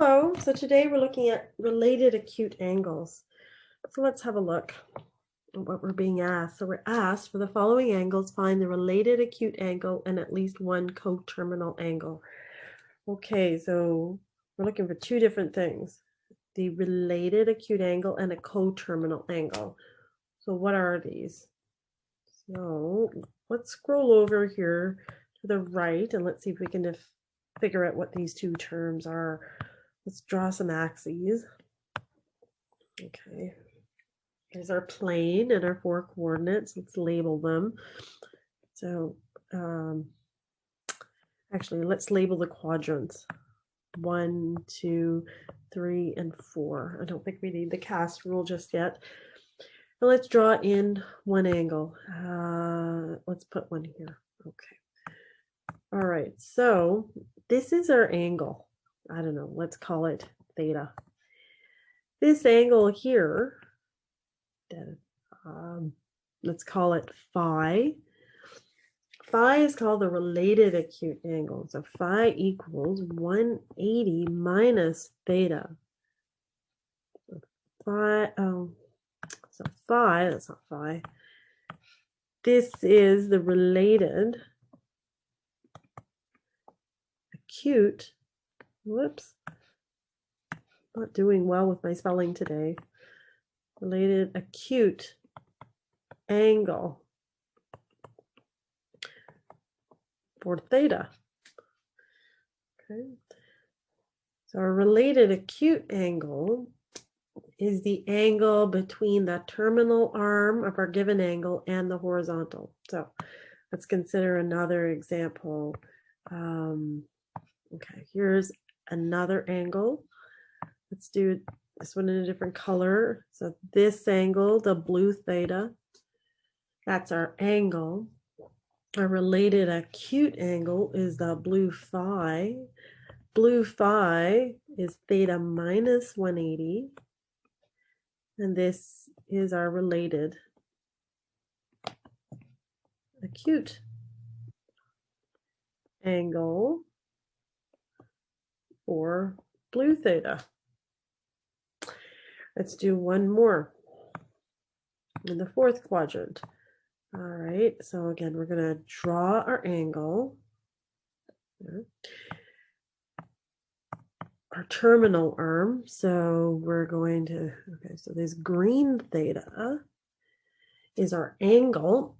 Hello, so today we're looking at related acute angles. So let's have a look at what we're being asked. So we're asked for the following angles, find the related acute angle and at least one coterminal angle. Okay, so we're looking for two different things, the related acute angle and a coterminal angle. So what are these? So let's scroll over here to the right and let's see if we can figure out what these two terms are. Let's draw some axes. Okay, here's our plane and our four coordinates. Let's label them. So actually, let's label the quadrants. 1, 2, 3, and 4. I don't think we need the cast rule just yet. Now let's draw in one angle. Let's put one here. Okay. All right, so this is our angle. I don't know, let's call it theta. This angle here, let's call it phi. Phi is called the related acute angle. So phi equals 180 minus theta. Phi, so phi, that's not phi. This is the related acute, whoops, not doing well with my spelling today. Related acute angle for theta. Okay. So a related acute angle is the angle between the terminal arm of our given angle and the horizontal. So let's consider another example. Okay, here's another angle. Let's do this one in a different color. So this angle, the blue theta, that's our angle. Our related acute angle is the blue phi. Blue phi is theta minus 180. And this is our related acute angle for blue theta. Let's do one more in the fourth quadrant. All right, so again, we're going to draw our angle. Our terminal arm. So we're going to, okay, so this green theta is our angle.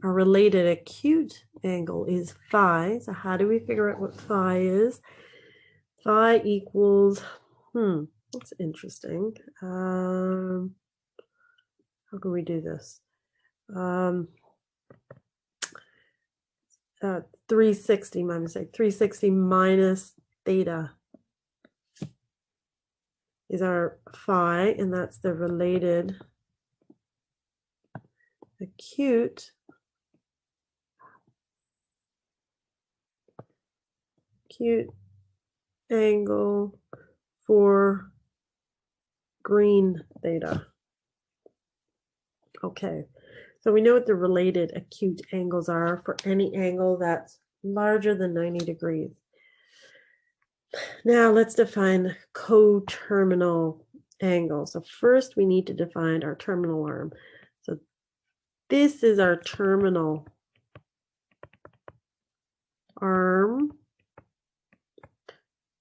Our related acute angle is phi. So how do we figure out what phi is? Phi equals, that's interesting. How can we do this? 360, my mistake, 360 minus theta is our phi, and that's the related acute angle for green theta. Okay, so we know what the related acute angles are for any angle that's larger than 90 degrees. Now let's define coterminal angle. So first we need to define our terminal arm. So this is our terminal arm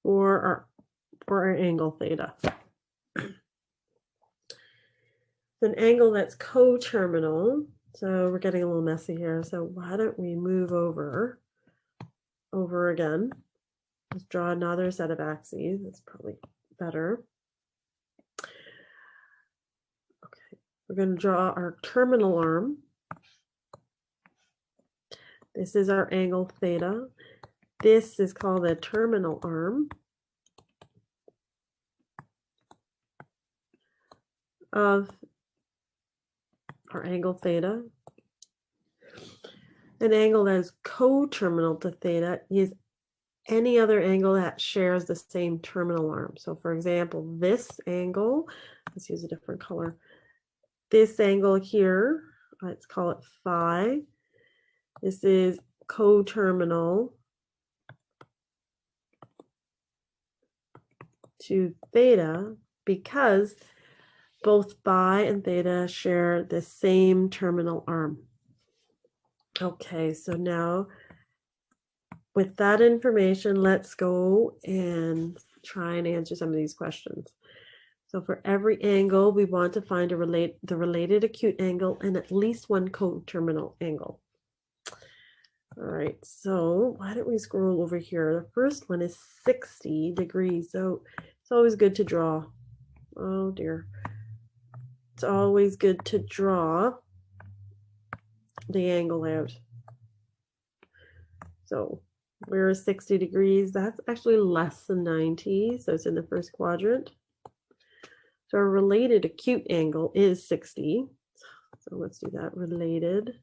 for our angle theta. An angle that's coterminal. So we're getting a little messy here. So why don't we move over again? Let's draw another set of axes. That's probably better. Okay, we're going to draw our terminal arm. This is our angle theta. This is called the terminal arm of our angle theta. An angle that is coterminal to theta is any other angle that shares the same terminal arm. So for example, this angle, let's use a different color. This angle here, let's call it phi. This is coterminal to theta because both phi and theta share the same terminal arm. Okay, so now with that information, let's go and try and answer some of these questions. So for every angle, we want to find the related acute angle and at least one coterminal angle. All right, so why don't we scroll over here? The first one is 60 degrees. So it's always good to draw. Oh dear. It's always good to draw the angle out. So where is 60 degrees? That's actually less than 90. So it's in the first quadrant. So our related acute angle is 60. So let's do that. Related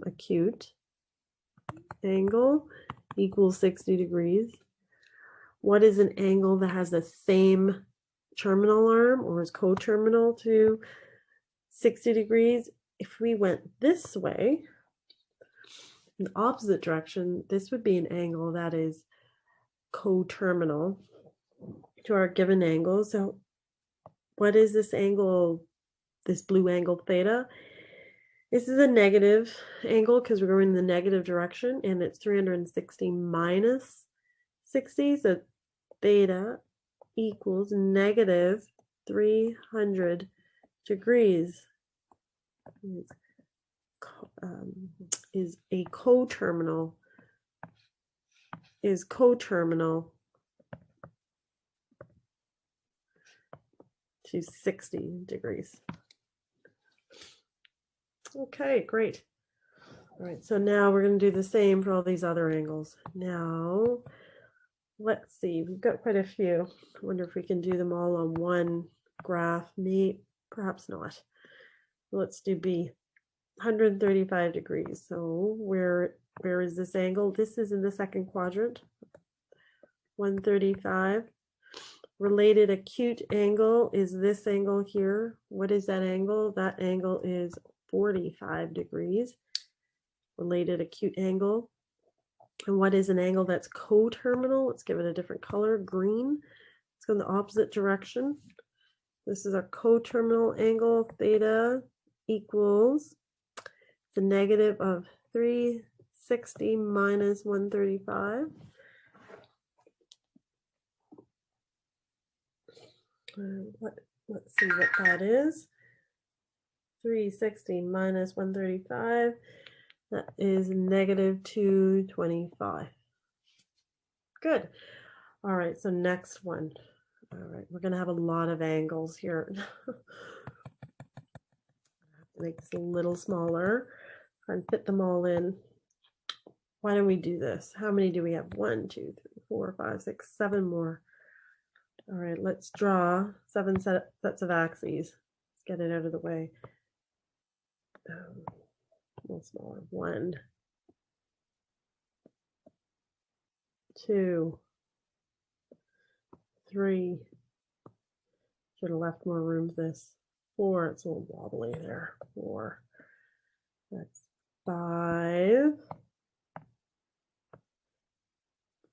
acute angle equals 60 degrees. What is an angle that has the same terminal arm or is coterminal to 60 degrees? If we went this way, in the opposite direction, this would be an angle that is coterminal to our given angle. So what is this angle, this blue angle theta? This is a negative angle because we're going in the negative direction, and it's 360 minus 60. So theta equals negative 300 degrees. Is coterminal to 60 degrees. Okay, great. All right, so now we're going to do the same for all these other angles. Now, let's see, we've got quite a few. I wonder if we can do them all on one graph. Perhaps not. Let's do B, 135 degrees. So where is this angle? This is in the second quadrant, 135. Related acute angle is this angle here. What is that angle? That angle is 45 degrees. Related acute angle. And what is an angle that's coterminal? Let's give it a different color, green. Let's go in the opposite direction. This is our coterminal angle. Theta equals the negative of 360 minus 135. Let's see what that is. 360 minus 135. That is negative 225. Good. All right, so next one. All right, we're going to have a lot of angles here. Make this a little smaller. Try and fit them all in. Why don't we do this? How many do we have? 1, 2, 3, 4, 5, 6, 7 more. All right, let's draw 7 sets of axes. Let's get it out of the way. A little smaller. 1, 2, 3. Should have left more room for this. 4. It's a little wobbly there. 4. That's 5.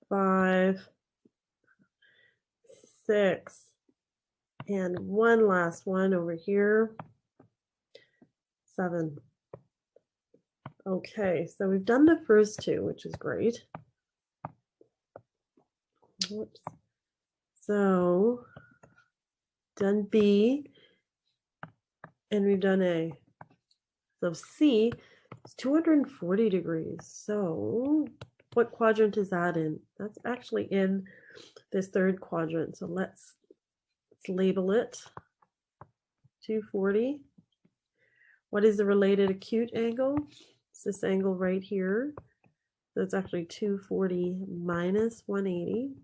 5. 6. And one last one over here. 7. Okay, so we've done the first two, which is great. Whoops. So, done B, and we've done A. So C is 240 degrees. So, what quadrant is that in? That's actually in this third quadrant. So let's label it 240. What is the related acute angle? It's this angle right here. So it's actually 240 minus 180.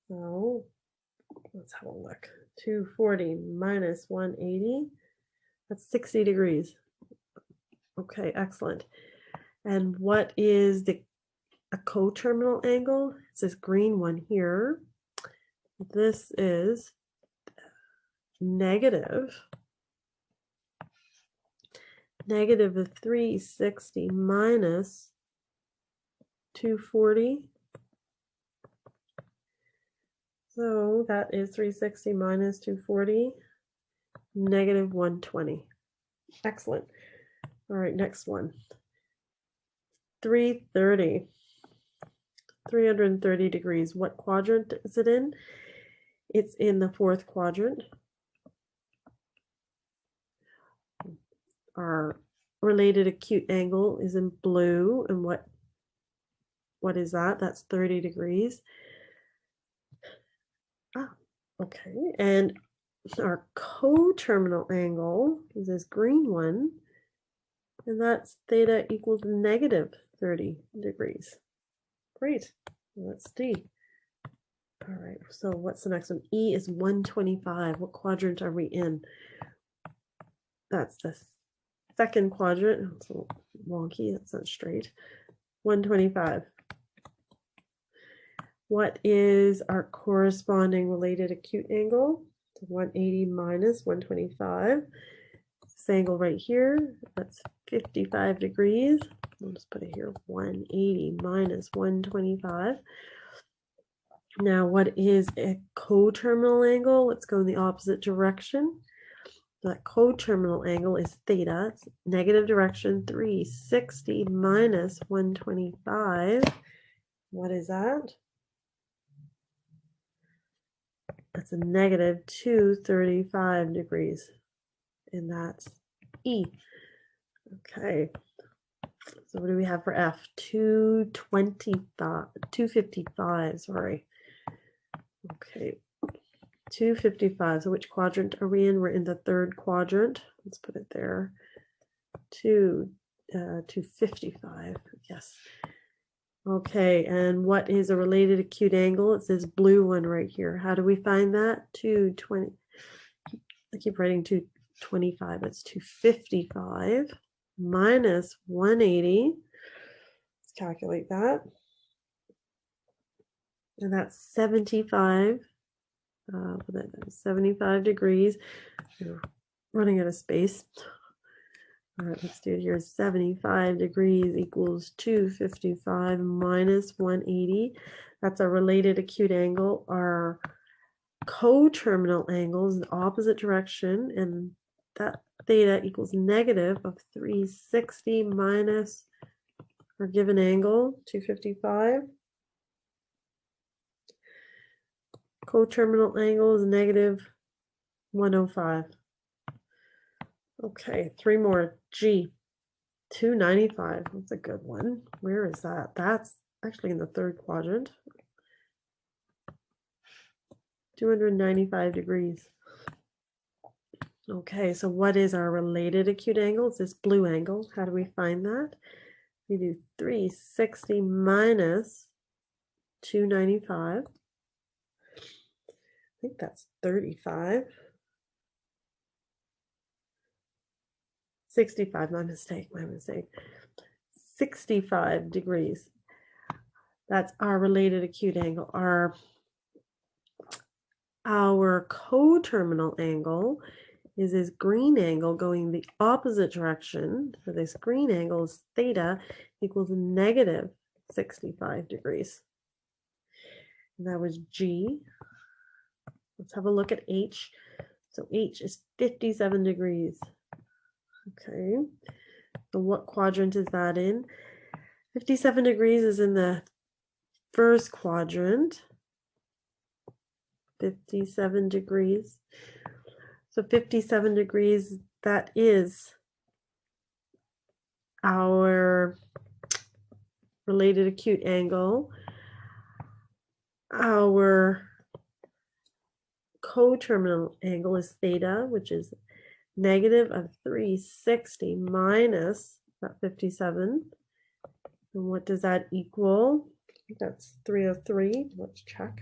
So let's have a look. 240 minus 180. That's 60 degrees. Okay, excellent. And what is a coterminal angle? It's this green one here. This is negative of 360 minus 240. So that is 360 minus 240, negative 120. Excellent. All right, next one. 330. 330 degrees. What quadrant is it in? It's in the fourth quadrant. Our related acute angle is in blue. And what is that? That's 30 degrees. Okay. And our coterminal angle is this green one. And that's theta equals negative 30 degrees. Great. That's D. All right. So what's the next one? E is 125. What quadrant are we in? That's the second quadrant. It's a little wonky. That's not straight. 125. What is our corresponding related acute angle? 180 minus 125. This angle right here, that's 55 degrees. I'll just put it here, 180 minus 125. Now, what is a coterminal angle? Let's go in the opposite direction. That coterminal angle is theta. It's negative direction, 360 minus 125. What is that? That's a negative 235 degrees. And that's E. Okay. So what do we have for F? 255, sorry. Okay. 255. So which quadrant are we in? We're in the third quadrant. Let's put it there. 255. Yes. Okay, and what is a related acute angle? It's this blue one right here. How do we find that? 220. I keep writing 225. It's 255 minus 180. Let's calculate that. And that's 75. 75 degrees. We're running out of space. All right, let's do it here. 75 degrees equals 255 minus 180. That's a related acute angle. Our coterminal angle is in the opposite direction, and that theta equals negative of 360 minus our given angle, 255. Coterminal angle is negative 105. Okay, three more. G, 295. That's a good one. Where is that? That's actually in the third quadrant. 295 degrees. Okay, so what is our related acute angle? It's this blue angle. How do we find that? We do 360 minus 295. I think that's 35. 65, my mistake. 65 degrees. That's our related acute angle. Our coterminal angle is this green angle going the opposite direction. So this green angle is theta equals negative 65 degrees. And that was G. Let's have a look at H. So H is 57 degrees. Okay, so what quadrant is that in? 57 degrees is in the first quadrant. 57 degrees. So 57 degrees, that is our related acute angle. Our coterminal angle is theta, which is negative of 360 minus that 57. And what does that equal? I think that's 303. Let's check.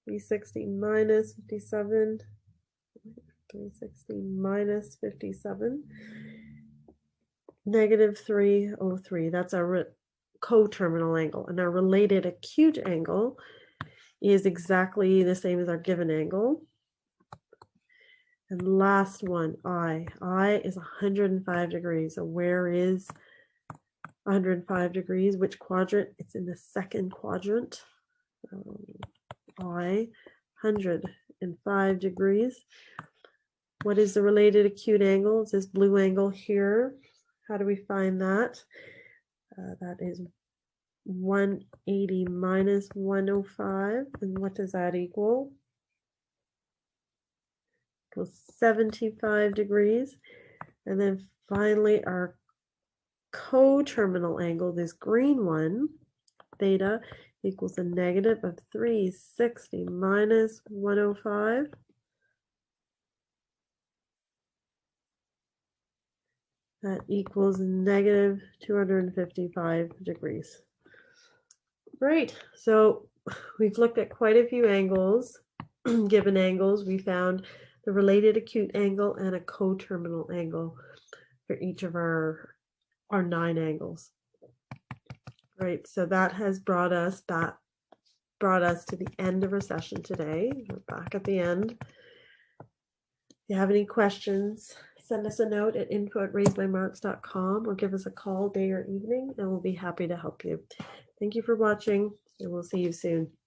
360 minus 57. 360 minus 57. Negative 303. That's our coterminal angle. And our related acute angle is exactly the same as our given angle. And last one, I is 105 degrees. So where is 105 degrees? Which quadrant? It's in the second quadrant. I 105 degrees. What is the related acute angle? It's this blue angle here. How do we find that? That is 180 minus 105. And what does that equal? Equals 75 degrees. And then finally, our coterminal angle, this green one, theta, equals a negative of 360 minus 105. That equals negative 255 degrees. Great. So we've looked at quite a few angles. Given angles, we found the related acute angle and a coterminal angle for each of our 9 angles. Great. So that has brought us to the end of our session today. We're back at the end. If you have any questions, send us a note at info@raisemymarks.com or give us a call day or evening, and we'll be happy to help you. Thank you for watching, and we'll see you soon.